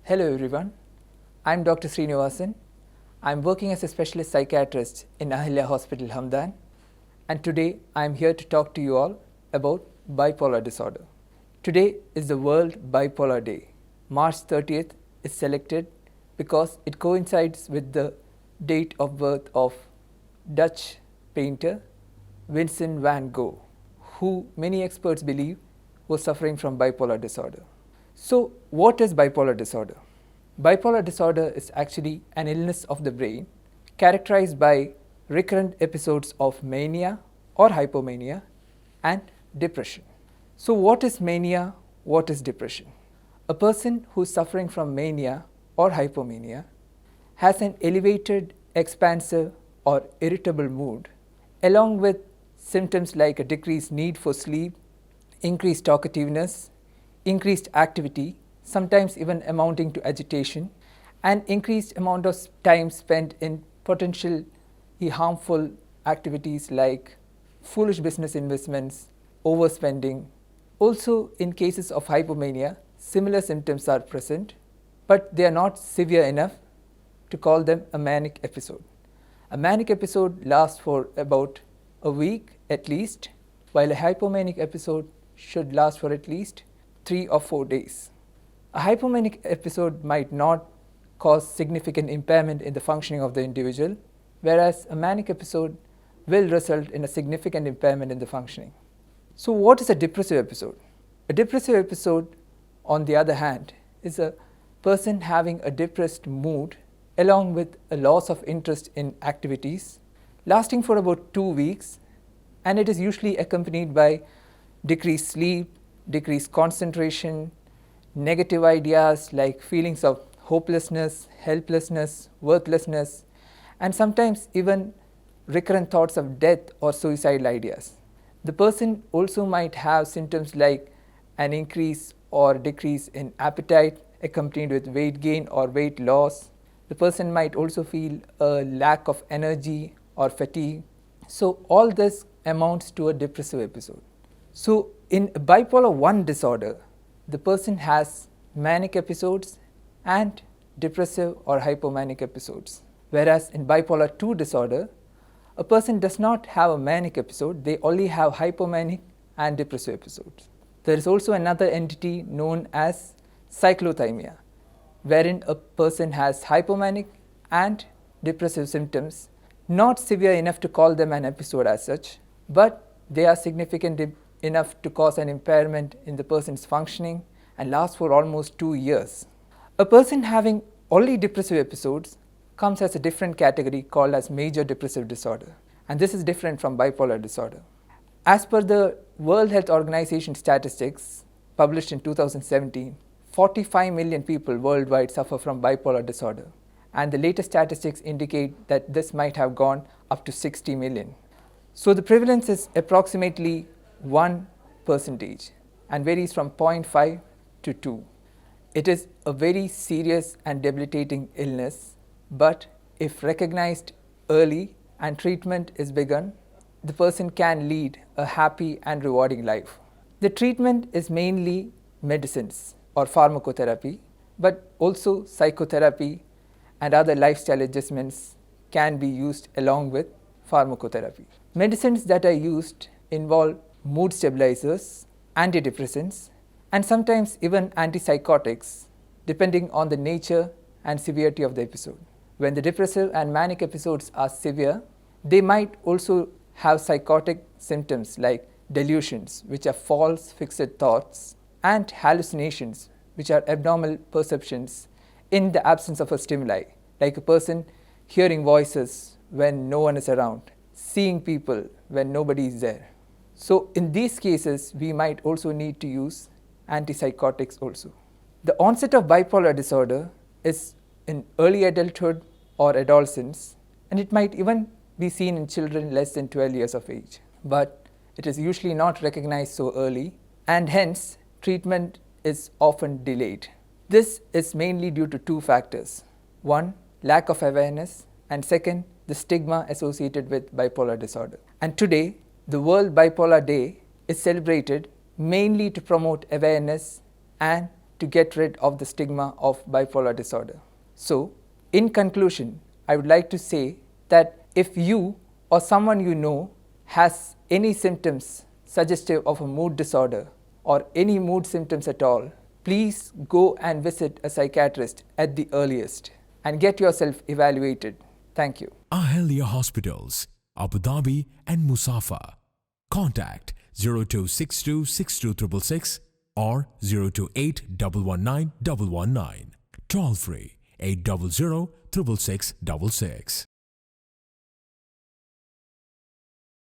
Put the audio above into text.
Hello everyone, I'm Dr. Sreenivasan. I'm working as a specialist psychiatrist in Ahalia Hospital, Hamdan, and today I'm here to talk to you all about bipolar disorder. Today is the World Bipolar Day. March 30th is selected because it coincides with the date of birth of Dutch painter Vincent van Gogh, who many experts believe was suffering from bipolar disorder. So, what is bipolar disorder? Bipolar disorder is actually an illness of the brain characterized by recurrent episodes of mania or hypomania and depression. So, what is mania? What is depression? A person who is suffering from mania or hypomania has an elevated, expansive, or irritable mood, along with symptoms like a decreased need for sleep, increased talkativeness, increased activity, sometimes even amounting to agitation, and increased amount of time spent in potentially harmful activities like foolish business investments, overspending. Also, in cases of hypomania, similar symptoms are present, but they are not severe enough to call them a manic episode. A manic episode lasts for about a week at least, while a hypomanic episode should last for at least 3 or 4 days. A hypomanic episode might not cause significant impairment in the functioning of the individual, whereas a manic episode will result in a significant impairment in the functioning. So, what is a depressive episode? A depressive episode, on the other hand, is a person having a depressed mood along with a loss of interest in activities lasting for about 2 weeks, and it is usually accompanied by decreased sleep, decreased concentration, negative ideas like feelings of hopelessness, helplessness, worthlessness, and sometimes even recurrent thoughts of death or suicidal ideas. The person also might have symptoms like an increase or decrease in appetite accompanied with weight gain or weight loss. The person might also feel a lack of energy or fatigue. So, all this amounts to a depressive episode. So, in bipolar 1 disorder, the person has manic episodes and depressive or hypomanic episodes. Whereas in bipolar 2 disorder, a person does not have a manic episode, they only have hypomanic and depressive episodes. There is also another entity known as cyclothymia, wherein a person has hypomanic and depressive symptoms, not severe enough to call them an episode as such, but they are significant enough to cause an impairment in the person's functioning and last for almost 2 years. A person having only depressive episodes comes as a different category called as major depressive disorder, and this is different from bipolar disorder. As per the World Health Organization statistics published in 2017, 45 million people worldwide suffer from bipolar disorder, and the latest statistics indicate that this might have gone up to 60 million. So the prevalence is approximately 1% and varies from 0.5 to 2. It is a very serious and debilitating illness, but if recognized early and treatment is begun, the person can lead a happy and rewarding life. The treatment is mainly medicines or pharmacotherapy, but also psychotherapy and other lifestyle adjustments can be used along with pharmacotherapy. Medicines that are used involve mood stabilizers, antidepressants, and sometimes even antipsychotics, depending on the nature and severity of the episode. When the depressive and manic episodes are severe, they might also have psychotic symptoms like delusions, which are false fixed thoughts, and hallucinations, which are abnormal perceptions in the absence of a stimuli, like a person hearing voices when no one is around, seeing people when nobody is there. So, in these cases, we might also need to use antipsychotics also. The onset of bipolar disorder is in early adulthood or adolescence, and it might even be seen in children less than 12 years of age. But it is usually not recognized so early, and hence treatment is often delayed. This is mainly due to 2 factors. One, lack of awareness, and second, the stigma associated with bipolar disorder. And today, the World Bipolar Day is celebrated mainly to promote awareness and to get rid of the stigma of bipolar disorder. So, in conclusion, I would like to say that if you or someone you know has any symptoms suggestive of a mood disorder or any mood symptoms at all, please go and visit a psychiatrist at the earliest and get yourself evaluated. Thank you. Ahalia Hospitals, Abu Dhabi and Musafa. Contact 0262 62666 or 028 119 119. Toll free 800 66666.